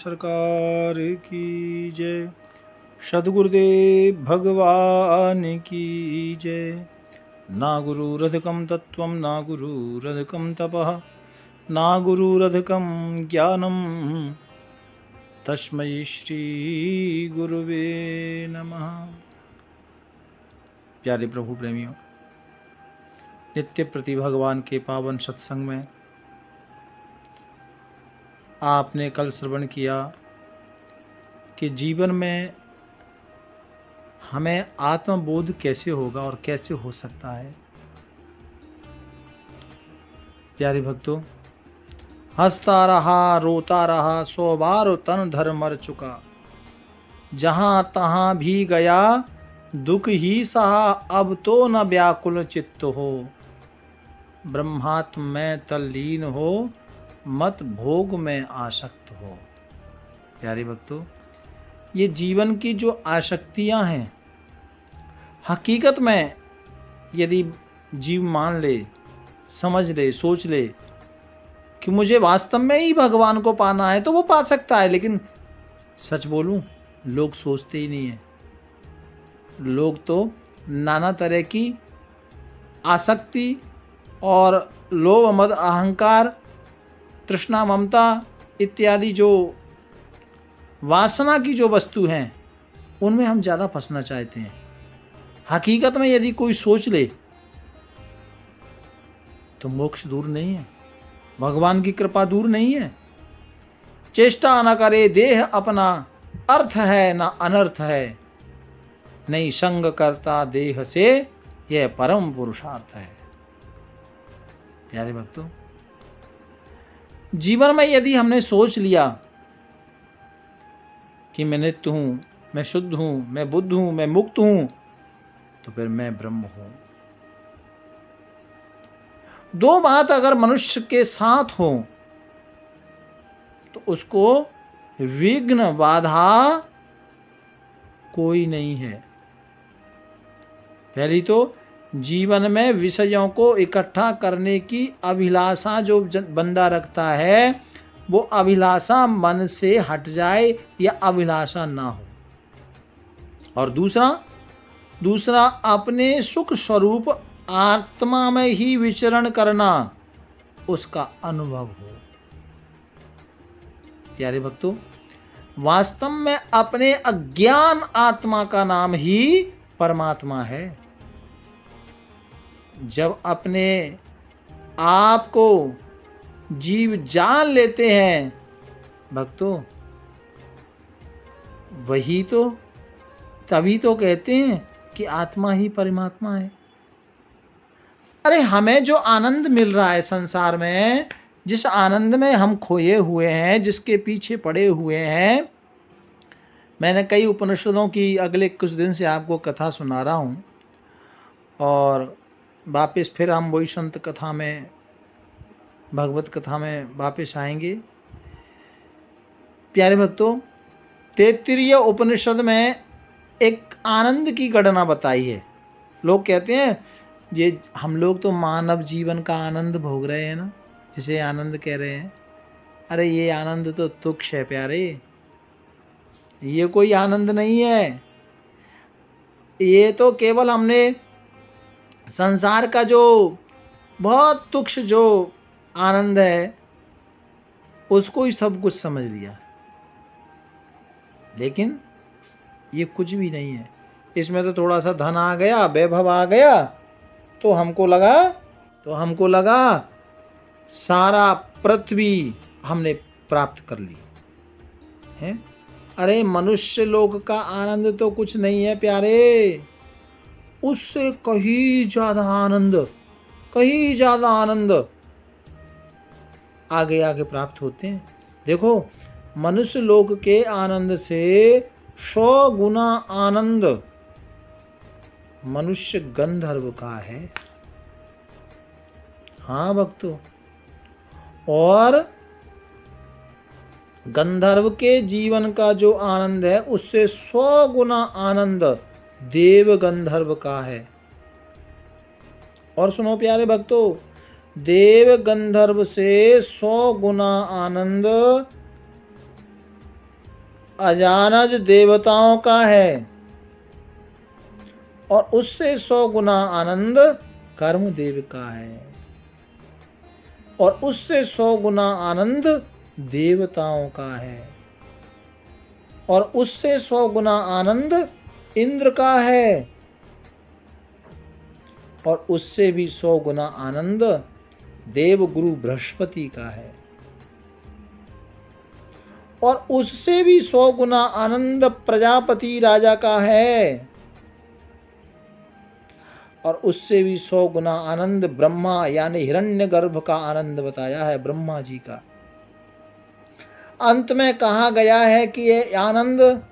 सरकार की जय। सद्गुरुदेव भगवान की जय। ना गुरुरधिकं तत्त्वं ना गुरुरधिकं तपः ना गुरुरधिकं ज्ञानं तस्मै श्री गुरुवे नमः। प्यारे प्रभु प्रेमियों, नित्य प्रति भगवान के पावन सत्संग में आपने कल श्रवण किया कि जीवन में हमें आत्मबोध कैसे होगा और कैसे हो सकता है। प्यारे भक्तों, हंसता रहा रोता रहा 100 बार तन धर मर चुका, जहाँ तहाँ भी गया दुख ही सहा, अब तो न व्याकुल चित्त हो, ब्रह्मात्म में तल्लीन हो, मत भोग में आसक्त हो। प्यारे भक्तों, ये जीवन की जो आसक्तियां हैं, हकीकत में यदि जीव मान ले, समझ ले, सोच ले कि मुझे वास्तव में ही भगवान को पाना है तो वो पा सकता है। लेकिन सच बोलूं, लोग सोचते ही नहीं हैं। लोग तो नाना तरह की आसक्ति और लोभ मद अहंकार तृष्णा ममता इत्यादि जो वासना की जो वस्तु हैं उनमें हम ज़्यादा फंसना चाहते हैं। हकीकत में यदि कोई सोच ले तो मोक्ष दूर नहीं है, भगवान की कृपा दूर नहीं है। चेष्टा न करे देह अपना, अर्थ है न अनर्थ है, नहीं संग करता देह से, यह परम पुरुषार्थ है। प्यारे भक्तों, जीवन में यदि हमने सोच लिया कि मैं नित्य हूं, मैं शुद्ध हूं, मैं बुद्ध हूं, मैं मुक्त हूं, तो फिर मैं ब्रह्म हूं। दो बात अगर मनुष्य के साथ हो तो उसको विघ्न बाधा कोई नहीं है। पहली तो जीवन में विषयों को इकट्ठा करने की अभिलाषा जो बंदा रखता है, वो अभिलाषा मन से हट जाए या अभिलाषा ना हो। और दूसरा अपने सुख स्वरूप आत्मा में ही विचरण करना, उसका अनुभव हो। प्यारे भक्तों, वास्तव में अपने अज्ञान आत्मा का नाम ही परमात्मा है। जब अपने आप को जीव जान लेते हैं भक्तों, वही तो तभी तो कहते हैं कि आत्मा ही परमात्मा है। अरे हमें जो आनंद मिल रहा है संसार में, जिस आनंद में हम खोए हुए हैं, जिसके पीछे पड़े हुए हैं, मैंने कई उपनिषदों की अगले कुछ दिन से आपको कथा सुना रहा हूँ और वापस फिर हम वही संत कथा में, भगवत कथा में वापस आएंगे। प्यारे भक्तों, 33 उपनिषद में एक आनंद की गणना बताई है। लोग कहते हैं ये हम लोग तो मानव जीवन का आनंद भोग रहे हैं ना, जिसे आनंद कह रहे हैं। अरे ये आनंद तो तुच्छ है प्यारे, ये कोई आनंद नहीं है। ये तो केवल हमने संसार का जो बहुत तुच्छ जो आनंद है उसको ही सब कुछ समझ लिया, लेकिन ये कुछ भी नहीं है। इसमें तो थोड़ा सा धन आ गया, वैभव आ गया, तो हमको लगा सारा पृथ्वी हमने प्राप्त कर ली है। अरे मनुष्य लोक का आनंद तो कुछ नहीं है प्यारे, उससे कहीं ज्यादा आनंद आगे आगे प्राप्त होते हैं। देखो, मनुष्य लोक के आनंद से 100 गुना आनंद मनुष्य गंधर्व का है। हाँ भक्तों, और गंधर्व के जीवन का जो आनंद है उससे 100 गुना आनंद देव गंधर्व का है। और सुनो प्यारे भक्तों, देव गंधर्व से 100 गुना आनंद अजानज देवताओं का है और उससे 100 गुना आनंद कर्मदेव का है और उससे 100 गुना आनंद देवताओं का है और उससे 100 गुना आनंद इंद्र का है और उससे भी 100 गुना आनंद देवगुरु बृहस्पति का है और उससे भी 100 गुना आनंद प्रजापति राजा का है और उससे भी 100 गुना आनंद ब्रह्मा यानी हिरण्यगर्भ का आनंद बताया है ब्रह्मा जी का। अंत में कहा गया है कि ये आनंद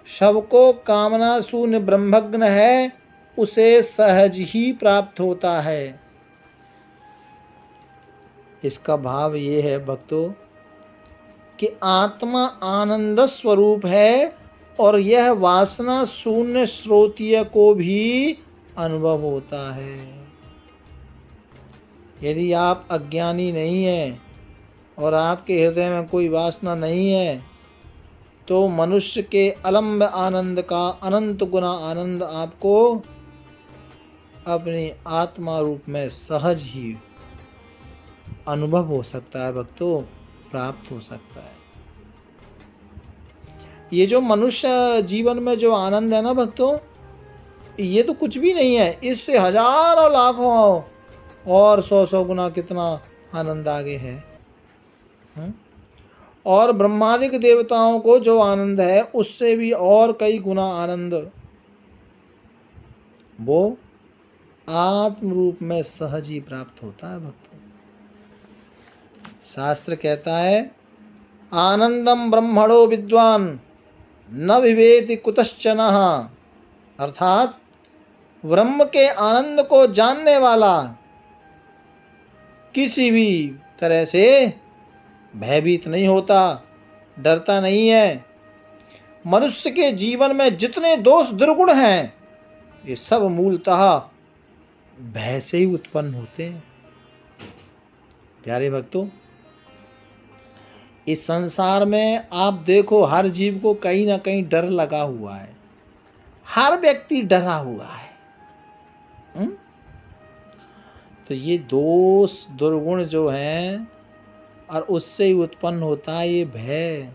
सबको कामना शून्य ब्रह्मज्ञ है उसे सहज ही प्राप्त होता है। इसका भाव ये है भक्तों कि आत्मा आनंद स्वरूप है और यह वासना शून्य श्रोतीय को भी अनुभव होता है। यदि आप अज्ञानी नहीं हैं और आपके हृदय में कोई वासना नहीं है तो मनुष्य के अलंब आनंद का अनंत गुना आनंद आपको अपनी आत्मा रूप में सहज ही अनुभव हो सकता है भक्तों, प्राप्त हो सकता है। ये जो मनुष्य जीवन में जो आनंद है ना भक्तों, ये तो कुछ भी नहीं है, इससे हजारों लाखों और 100 गुना कितना आनंद आगे है। और ब्रह्मादिक देवताओं को जो आनंद है उससे भी और कई गुना आनंद वो आत्म रूप में सहज ही प्राप्त होता है भक्तों। शास्त्र कहता है आनंदम ब्रह्मणो विद्वान न विवेति कुतश्चन, अर्थात ब्रह्म के आनंद को जानने वाला किसी भी तरह से भयभीत नहीं होता, डरता नहीं है। मनुष्य के जीवन में जितने दोष दुर्गुण हैं ये सब मूलतः भय से ही उत्पन्न होते हैं। प्यारे भक्तों, इस संसार में आप देखो हर जीव को कहीं ना कहीं डर लगा हुआ है, हर व्यक्ति डरा हुआ है। तो ये दोष दुर्गुण जो हैं और उससे ही उत्पन्न होता है ये भय।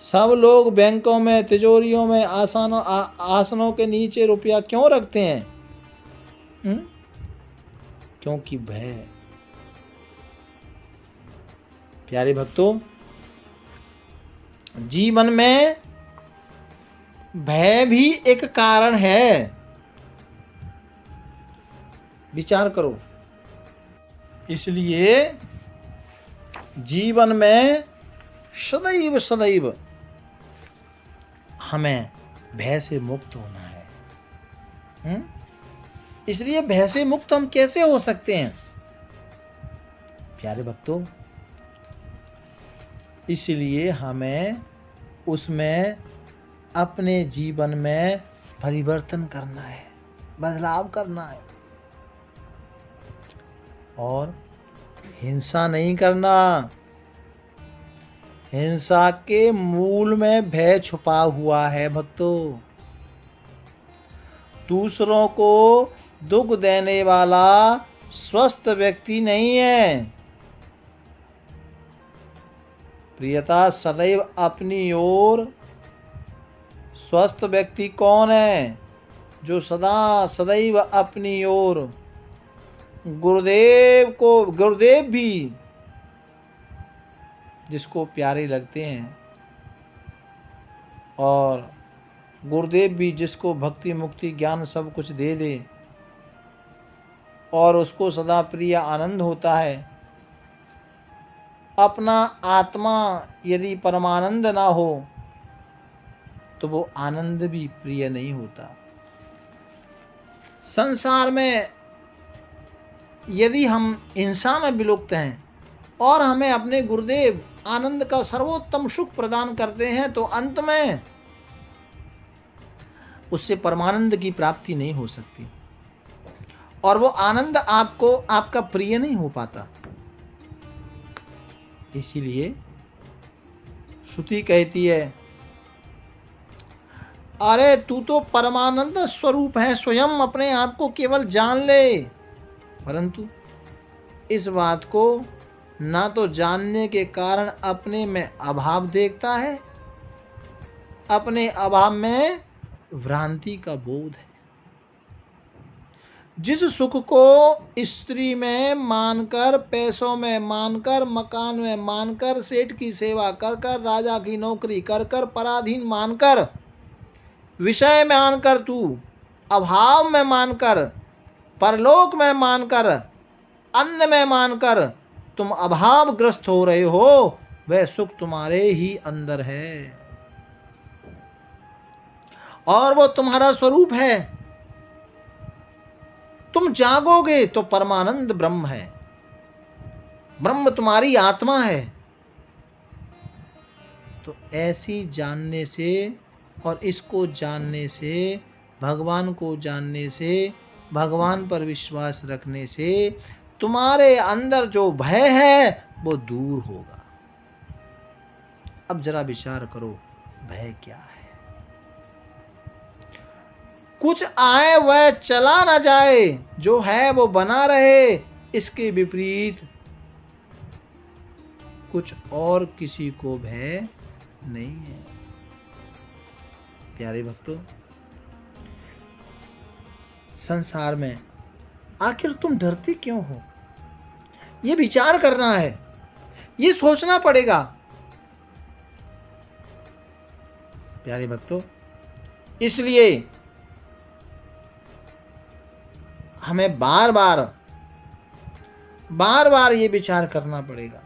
सब लोग बैंकों में तिजोरियों में आसनों के नीचे रुपया क्यों रखते हैं? क्योंकि भय। प्यारे भक्तों, जीवन में भय भी एक कारण है। विचार करो। इसलिए जीवन में सदैव सदैव हमें भय से मुक्त होना है। इसलिए भय से मुक्त हम कैसे हो सकते हैं प्यारे भक्तों? इसलिए हमें उसमें अपने जीवन में परिवर्तन करना है, बदलाव करना है और हिंसा नहीं करना। हिंसा के मूल में भय छुपा हुआ है भक्तों। दूसरों को दुख देने वाला स्वस्थ व्यक्ति नहीं है। प्रियता सदैव अपनी ओर। स्वस्थ व्यक्ति कौन है? जो सदा सदैव अपनी ओर। गुरुदेव भी जिसको प्यारे लगते हैं और गुरुदेव भी जिसको भक्ति मुक्ति ज्ञान सब कुछ दे दे और उसको सदा प्रिय आनंद होता है। अपना आत्मा यदि परमानंद ना हो तो वो आनंद भी प्रिय नहीं होता। संसार में यदि हम हिंसा में विलुप्त हैं और हमें अपने गुरुदेव आनंद का सर्वोत्तम सुख प्रदान करते हैं तो अंत में उससे परमानंद की प्राप्ति नहीं हो सकती और वो आनंद आपको आपका प्रिय नहीं हो पाता। इसीलिए श्रुति कहती है, अरे तू तो परमानंद स्वरूप है, स्वयं अपने आप को केवल जान ले। परंतु इस बात को ना तो जानने के कारण अपने में अभाव देखता है, अपने अभाव में भ्रांति का बोध है। जिस सुख को स्त्री में मानकर, पैसों में मानकर, मकान में मानकर, सेठ की सेवा कर कर, राजा की नौकरी कर कर, पराधीन मानकर, विषय में मानकर, तू अभाव में मानकर, परलोक में मानकर, अन्न में मानकर तुम अभावग्रस्त हो रहे हो, वह सुख तुम्हारे ही अंदर है और वो तुम्हारा स्वरूप है। तुम जागोगे तो परमानंद ब्रह्म है, ब्रह्म तुम्हारी आत्मा है। तो ऐसी जानने से और इसको जानने से, भगवान को जानने से, भगवान पर विश्वास रखने से तुम्हारे अंदर जो भय है वो दूर होगा। अब जरा विचार करो, भय क्या है? कुछ आए वह चला ना जाए, जो है वो बना रहे, इसके विपरीत कुछ और किसी को भय नहीं है। प्यारे भक्तों, संसार में आखिर तुम डरते क्यों हो? ये विचार करना है, ये सोचना पड़ेगा। प्यारे भक्तों, इसलिए हमें बार बार ये विचार करना पड़ेगा